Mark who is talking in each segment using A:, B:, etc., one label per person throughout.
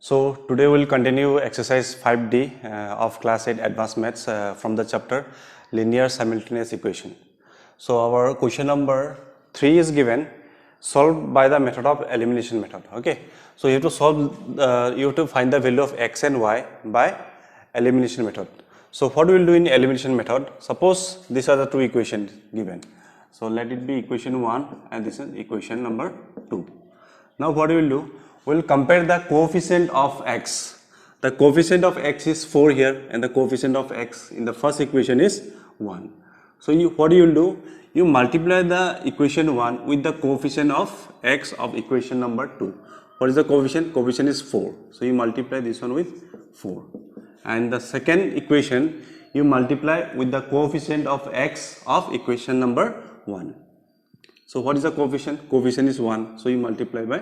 A: So today we'll continue exercise 5D of class 8 advanced maths from the chapter linear simultaneous equation. So our question number 3 is given, solved by the method of elimination method. Okay, so you have to solve you have to find the value of x and y by elimination method. So what we will do in elimination method, suppose these are the two equations given. So let it be equation 1 and this is equation number 2. Now what we will do, we will compare the coefficient of x. The coefficient of x is 4 here and the coefficient of x in the first equation is 1. So what you will do, you multiply the equation 1 with the coefficient of x of equation number 2. What is the coefficient? Coefficient is 4. So you multiply this one with 4. And the second equation, you multiply with the coefficient of x of equation number 1. So what is the coefficient? Coefficient is 1. So you multiply by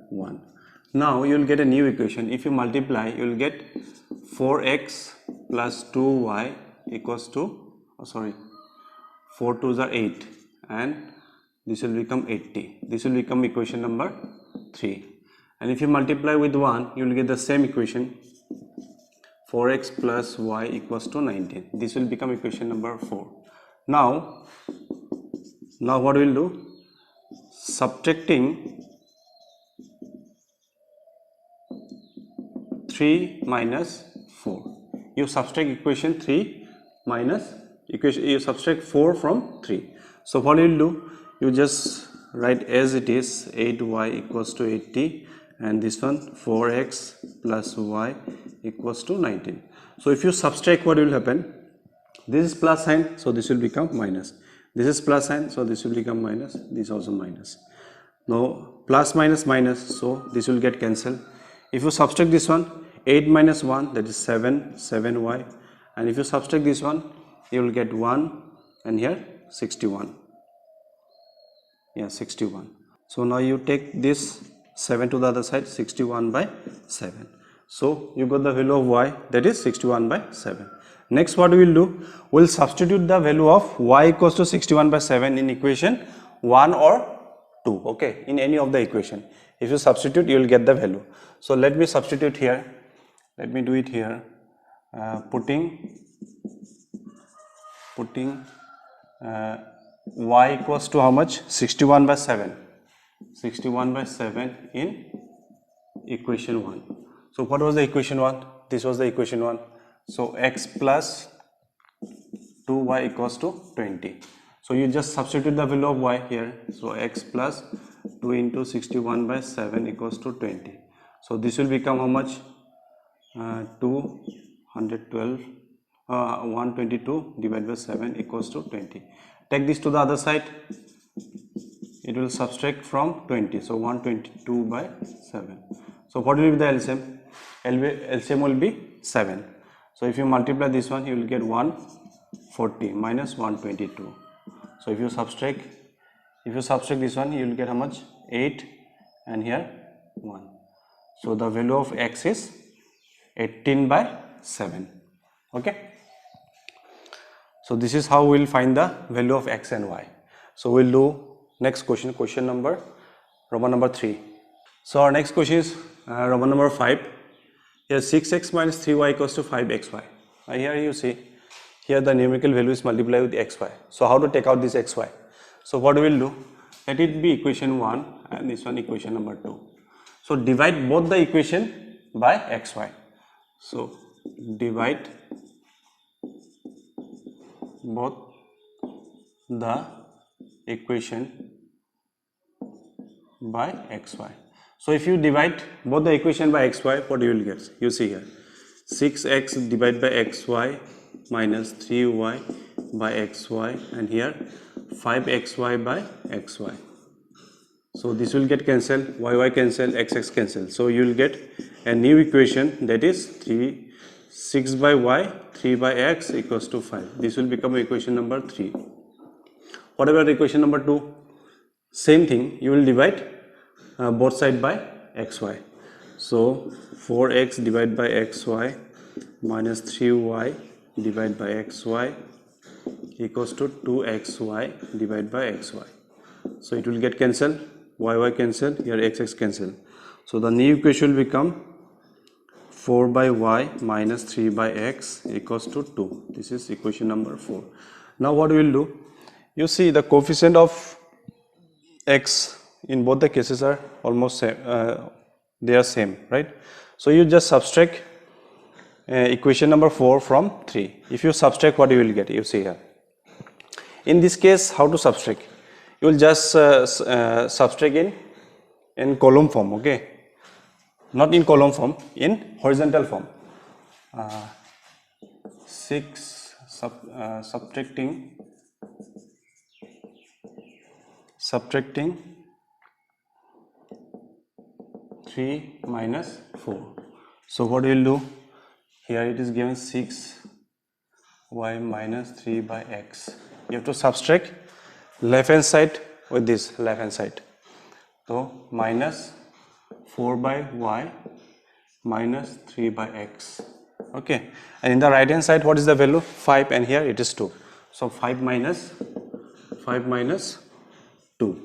A: 1. Now you will get a new equation. If you multiply, you will get 4x plus 2y equals to, 4 2s are 8 and this will become 80. This will become equation number 3. And if you multiply with 1, you will get the same equation, 4x plus y equals to 19. This will become equation number 4. Now what we will do? Subtracting 3 minus 4. You subtract equation 3 minus equation, you subtract 4 from 3. So what you will do? You just write as it is, 8y equals to 80 and this one 4x plus y equals to 19. So if you subtract, what will happen? This is plus sign, so this will become minus. This is plus sign, so this will become minus. This also minus. Now plus minus minus, so this will get cancelled. If you subtract this one, 8 minus 1, that is 7, 7y, and if you subtract this one, you will get 1 and here 61. Yeah, 61. So now you take this 7 to the other side, 61 by 7. So you got the value of y, that is 61 by 7. Next what we will do, we will substitute the value of y equals to 61 by 7 in equation 1 or 2, okay, in any of the equation. If you substitute, you will get the value. So let me substitute here, let me do it here, putting y equals to how much? 61 by 7. 61 by 7 in equation 1. So what was the equation 1? This was the equation 1. So x plus 2y equals to 20. So you just substitute the value of y here. So x plus 2 into 61 by 7 equals to 20. So this will become how much? 122 divided by 7 equals to 20. Take this to the other side. It will subtract from 20. So 122 by 7. So what will be the LCM? LCM will be 7. So if you multiply this one, you will get 140 minus 122. So if you subtract this one, you will get how much? 8 and here 1. So the value of x is 18 by 7. Okay. So this is how we will find the value of x and y. So we will do next question, question number Roman number 3. So our next question is Roman number 5. Here 6x minus 3y equals to 5xy. Here you see, here the numerical value is multiplied with xy. So how to take out this xy? So what we will do? Let it be equation 1 and this one equation number 2. So divide both the equation by xy. So divide both the equation by xy. So if you divide both the equation by xy, what you will get? You see here, 6x divided by xy minus 3y by xy and here 5xy by xy. So this will get cancelled, y cancel, x cancel. So you will get a new equation, that is 6 by y, 3 by x equals to 5. This will become equation number 3. What about equation number 2? Same thing, you will divide both side by xy. So 4x divided by xy minus 3y divided by xy equals to 2xy divided by xy. So it will get cancelled, y cancel, here x cancel. So the new equation will become 4 by y minus 3 by x equals to 2. This is equation number 4. Now what we will do, you see the coefficient of x in both the cases are almost same, they are same, right? So you just subtract equation number 4 from 3. If you subtract, what you will get? You see here. In this case, how to subtract? You will just subtract in column form, okay? Not in column form, in horizontal form. 6 subtracting 3 minus 4. So what we will do, here it is given 6y minus 3 by x. You have to subtract left hand side with this left hand side. So minus 4 by y minus 3 by x. Okay, and in the right hand side, what is the value? 5, and here it is 2. So 5 minus 2.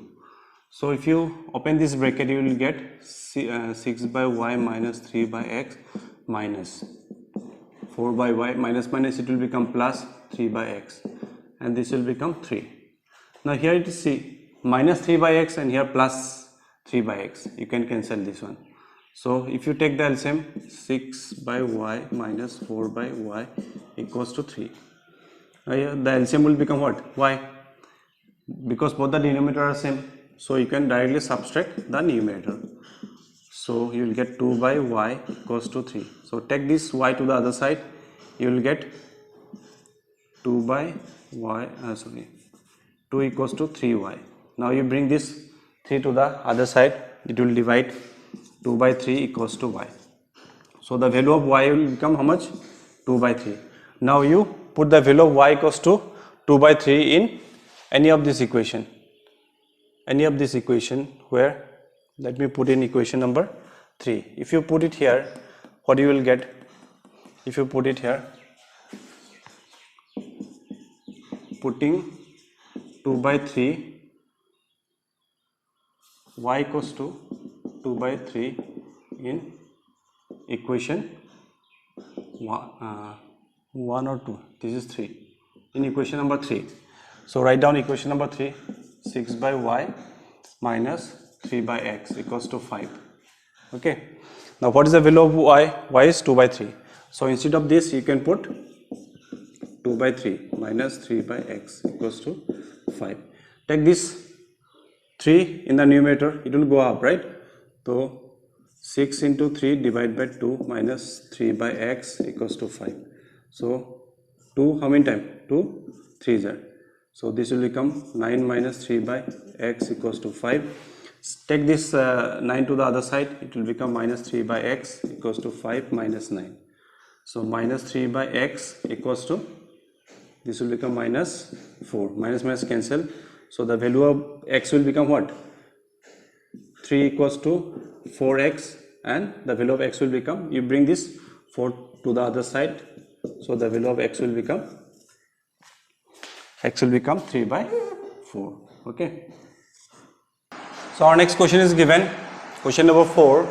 A: So if you open this bracket, you will get 6 by y minus 3 by x minus 4 by y minus it will become plus 3 by x, and this will become 3. Now here it is minus 3 by x and here plus 3 by x. You can cancel this one. So if you take the LCM, 6 by y minus 4 by y equals to 3. Now here the LCM will become what? Y. Because both the denominator are same, so you can directly subtract the numerator. So you will get 2 by y equals to 3. So take this y to the other side, you will get 2 by y, 2 equals to 3y. Now you bring this 3 to the other side, it will divide 2 by 3 equals to y. So the value of y will become how much? 2 by 3. Now you put the value of y equals to 2 by 3 in any of this equation. Any of this equation where, let me put in equation number 3. If you put it here, what you will get? If you put it here, putting 2 by 3, y equals to 2 by 3 in equation 1 or 2. This is 3 in equation number 3. So write down equation number 3. 6 by y minus 3 by x equals to 5. Okay. Now what is the value of y? Y is 2 by 3. So instead of this, you can put 2 by 3 minus 3 by x equals to 5. Take this 3 in the numerator, it will go up, right? So 6 into 3 divided by 2 minus 3 by x equals to 5. So 2 how many times? 2 3s are. So this will become 9 minus 3 by x equals to 5. Take this 9 to the other side, it will become minus 3 by x equals to 5 minus 9. So minus 3 by x equals to, this will become minus 4. Minus minus cancel. So the value of x will become what? 3 equals to 4x, and the value of x will become, you bring this 4 to the other side. So the value of x will become 3 by 4. Okay. So our next question is given, question number 4,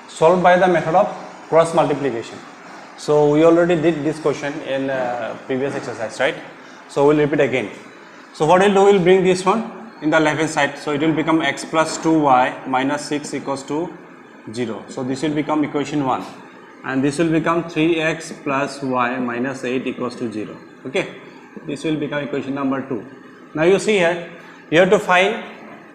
A: solved by the method of cross multiplication. So we already did this question in previous exercise, right? So we'll repeat again. So what we'll do, we'll bring this one in the left hand side. So it will become x plus 2y minus 6 equals to 0. So this will become equation 1. And this will become 3x plus y minus 8 equals to 0. Okay. This will become equation number 2. Now you see here, you have to find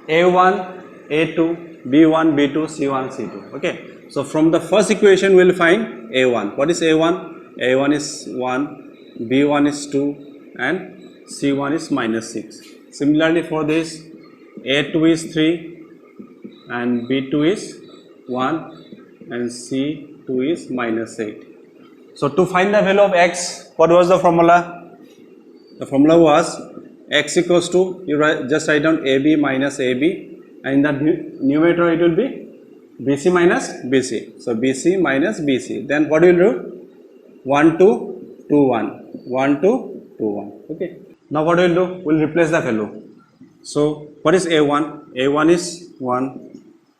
A: a1, a2, b1, b2, c1, c2. Okay. So from the first equation we will find a1. What is a1? a1 is 1, b1 is 2, and c1 is minus 6. Similarly for this, a2 is 3 and b2 is 1 and c2 is minus 8. So to find the value of x, what was the formula? The formula was x equals to, just write down ab minus ab, and in the numerator it will be bc minus bc. So bc minus bc. Then what will you do? 1 2 2 1, 1 2 2 1. Okay. Now what we will do? We will replace the value. So what is a1? a1 is 1,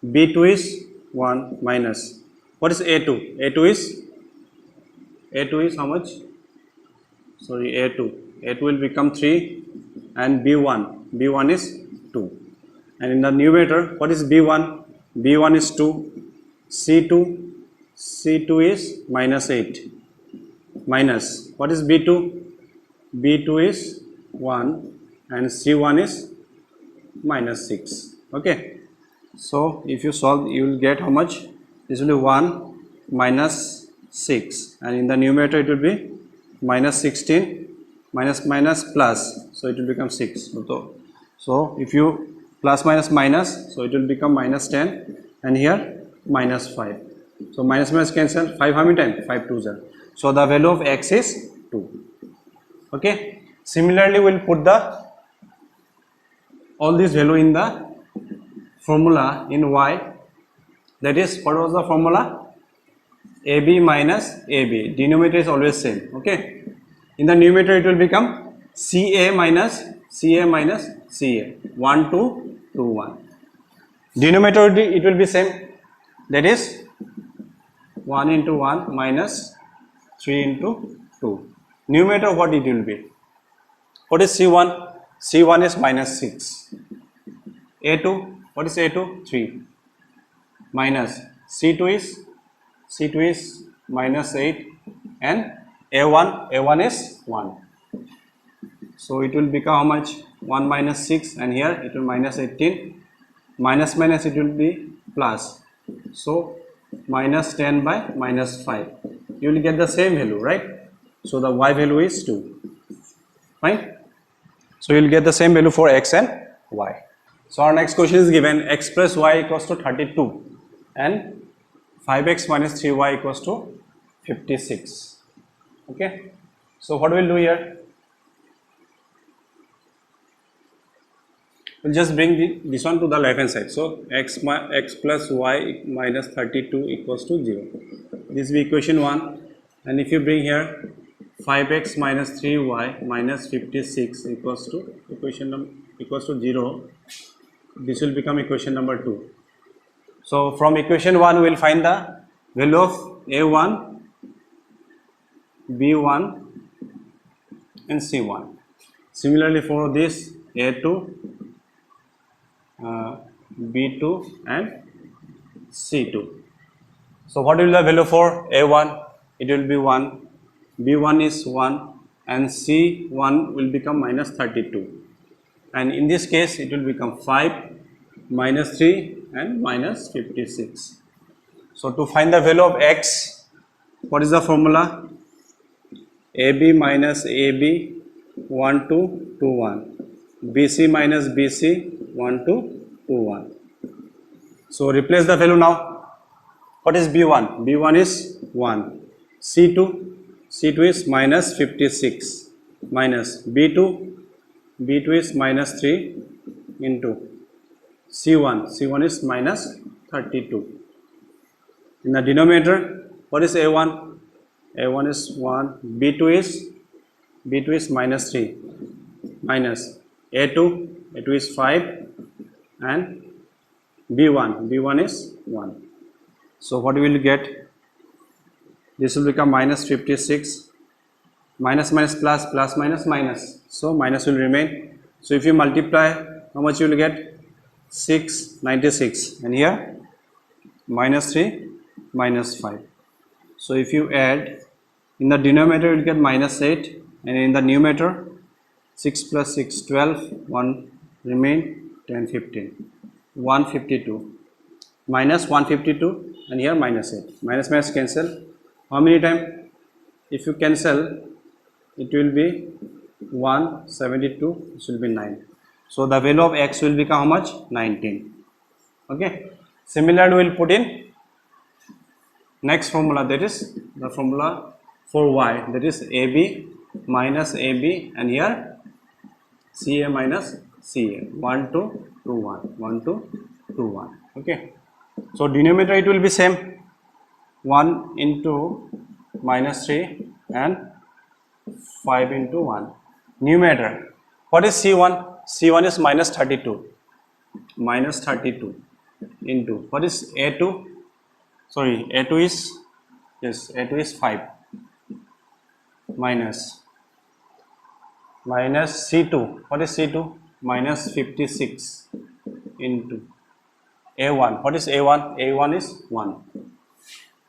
A: b2 is 1 minus. What is a2? a2 is A2 is how much? Sorry, A2 will become 3, and B1 is 2. And in the numerator, what is B1? B1 is 2, C2 is minus 8, minus, what is B2? B2 is 1, and C1 is minus 6. Okay, so if you solve, you will get how much? This will be 1 minus 6, and in the numerator it will be minus 16, minus minus plus, so it will become 6. So if you plus minus minus, so it will become minus 10, and here minus 5. So minus minus cancel, 5 how many times? 5 2s are. So the value of x is 2. Okay, similarly we will put the all this value in the formula in y. That is, what was the formula? AB minus AB. Denominator is always same. Okay, in the numerator it will become CA minus CA. 1 2 2 1. Denominator it will be same. That is 1 into 1 minus 3 into 2. Numerator what it will be? What is C1? C1 is minus 6. A2, what is A2? 3. Minus C2 is minus 8, and A1 is 1. So it will become how much? 1 minus 6, and here it will minus 18. Minus minus it will be plus. So minus 10 by minus 5. You will get the same value, right? So the y value is 2. Fine. So you will get the same value for x and y. So our next question is given x plus y equals to 32 and 5x minus 3y equals to 56. Okay. So what we will do here? We'll just bring this one to the left hand side. So x plus y minus 32 equals to 0. This is equation 1. And if you bring here 5x minus 3y minus 56 equals to 0, this will become equation number 2. So from equation 1 we will find the value of a1, b1 and c1. Similarly for this a2, b2 and c2. So what will be the value for a1? It will be 1, b1 is 1, and c1 will become minus 32. And in this case it will become 5 minus 3 and minus 56. So to find the value of x, what is the formula? AB minus AB 1 2 2 1, BC minus BC 1 2 2 1. So replace the value now. What is B1? B1 is 1. C2 is minus 56 minus B2 is minus 3 into C1 is minus 32. In the denominator, what is A1? A1 is 1, B2 is minus 3 minus A2 is 5, and B1 is 1. So what we will get? This will become minus 56, minus minus plus, plus minus minus, so minus will remain. So if you multiply, how much you will get? 696, and here minus 3 minus 5. So if you add, in the denominator you will get minus 8, and in the numerator 6 plus 6 12, 1 remain 10 15, 152 minus 152, and here minus 8. Minus minus cancel. How many times? If you cancel, it will be 172, this will be 9. So the value of x will become how much? 19. Okay. Similarly, we will put in next formula, that is the formula for y, that is AB minus AB, and here CA minus CA 1 2 2 1, 1 2 2 1. Okay. So denominator it will be same, 1 into minus 3 and 5 into 1. Numerator, what is C1? C1 is minus 32 into, what is A2? Sorry, A2 is, yes, A2 is 5 minus C2. What is C2? Minus 56 into A1. What is A1? A1 is 1.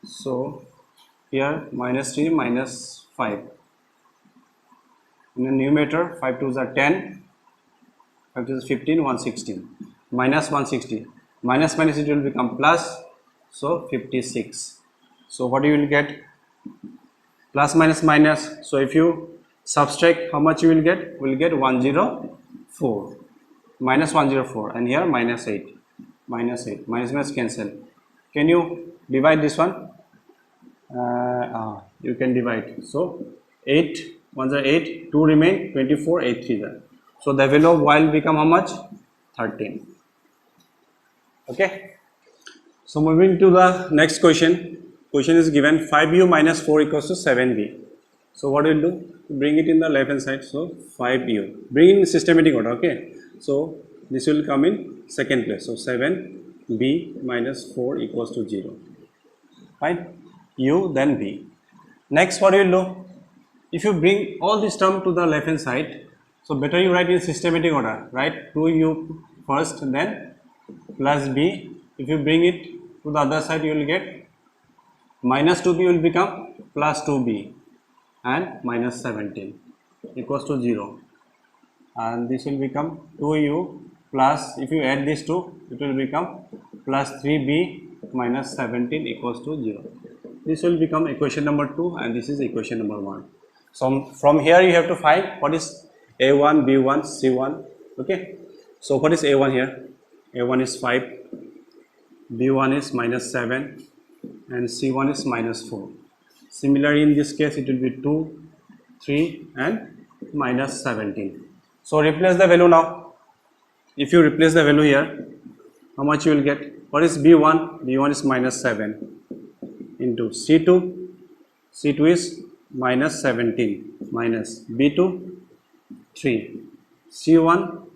A: So here minus 3 minus 5. In the numerator, 5 2s are 10, 5 2s are 15, 116. Minus 160. Minus minus it will become plus, so 56. So what you will get? Plus minus minus. So if you subtract, how much you will get? We will get 104. Minus 104, and here minus 8. Minus 8. Minus minus cancel. Can you divide this one? You can divide. So 8 1s are 8, 2 remain, 24, 8 3s are. So the value of y will become how much? 13. Okay. So moving to the next question. Question is given 5u minus 4 equals to 7b. So what we'll do? Bring it in the left hand side. So 5u. Bring in systematic order. Okay. So this will come in second place. So 7b minus 4 equals to 0. Fine. U then b. Next what you will do? If you bring all this term to the left hand side, so better you write in systematic order. Right? 2u first, then plus b. If you bring it to the other side, you will get minus 2b will become plus 2b and minus 17 equals to 0. And this will become 2u plus, if you add these two, it will become plus 3b minus 17 equals to 0. This will become equation number 2 and this is equation number 1. So from here you have to find what is a1, b1, c1. Okay. So what is a1 here? a1 is 5, b1 is minus 7 and c1 is minus 4. Similarly in this case it will be 2, 3 and minus 17. So replace the value now. If you replace the value here, how much you will get? What is b1? b1 is minus 7 into c2. c2 is minus 17 minus b2 3, c1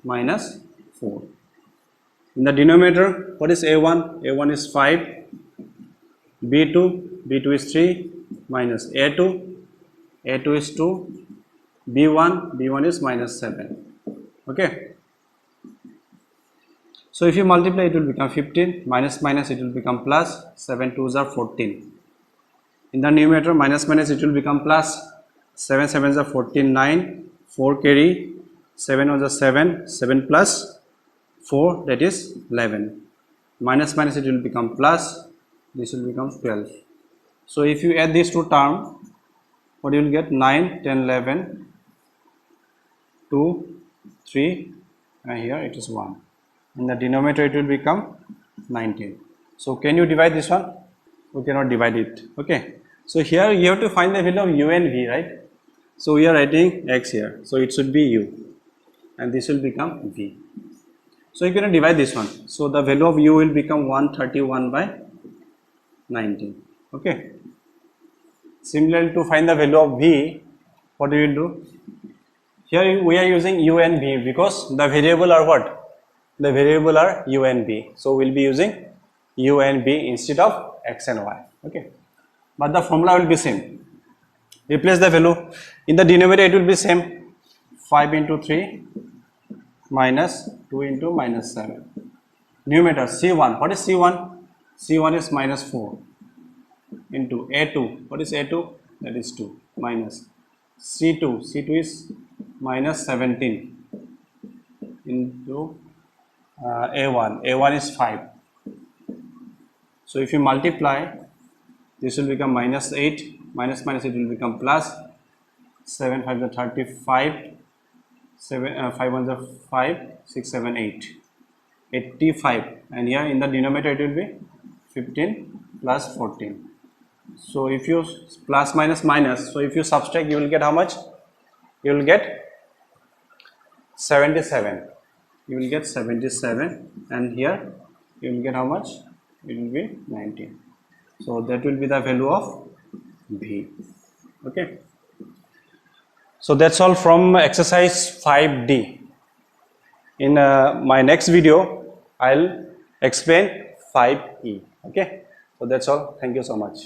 A: minus 4. In the denominator, what is a1? a1 is 5, b2 is 3 minus a2 is 2, b1 is minus 7. Okay. So if you multiply, it will become 15, minus minus it will become plus, 7 2s are 14. In the numerator, minus minus it will become plus, 7 7s are 14, 9, 4 carry, 7 1s are 7, 7 plus 4, that is 11. Minus minus it will become plus, this will become 12. So if you add these two terms, what you will get? 9, 10, 11, 2, 3 and here it is 1. In the denominator it will become 19. So can you divide this one? We cannot divide it. Okay. So here you have to find the value of u and v, right? So we are writing x here. So it should be u and this will become v. So you cannot divide this one. So the value of u will become 131 by 19. Okay. Similarly, to find the value of v, what we will do? Here we are using u and v because the variable are what? The variable are u and v. So we will be using u and v instead of x and y. Okay. But the formula will be same. Replace the value. In the denominator it will be same. 5 into 3 minus 2 into minus 7. Numerator c1. What is c1? c1 is minus 4 into a2. What is a2? That is 2 minus c2. c2 is minus 17 into a1. a1 is 5. So if you multiply, this will become minus 8. Minus minus it will become plus. 7 5 is 35. 5 1s are 5, 6 7 8. 85. And here in the denominator it will be 15 plus 14. So if you plus minus minus, so if you subtract, you will get how much? You will get 77. You will get 77 and here you will get how much? It will be 19. So that will be the value of v. Okay. So that's all from exercise 5D. In my next video, I'll explain 5E. Okay. So that's all. Thank you so much.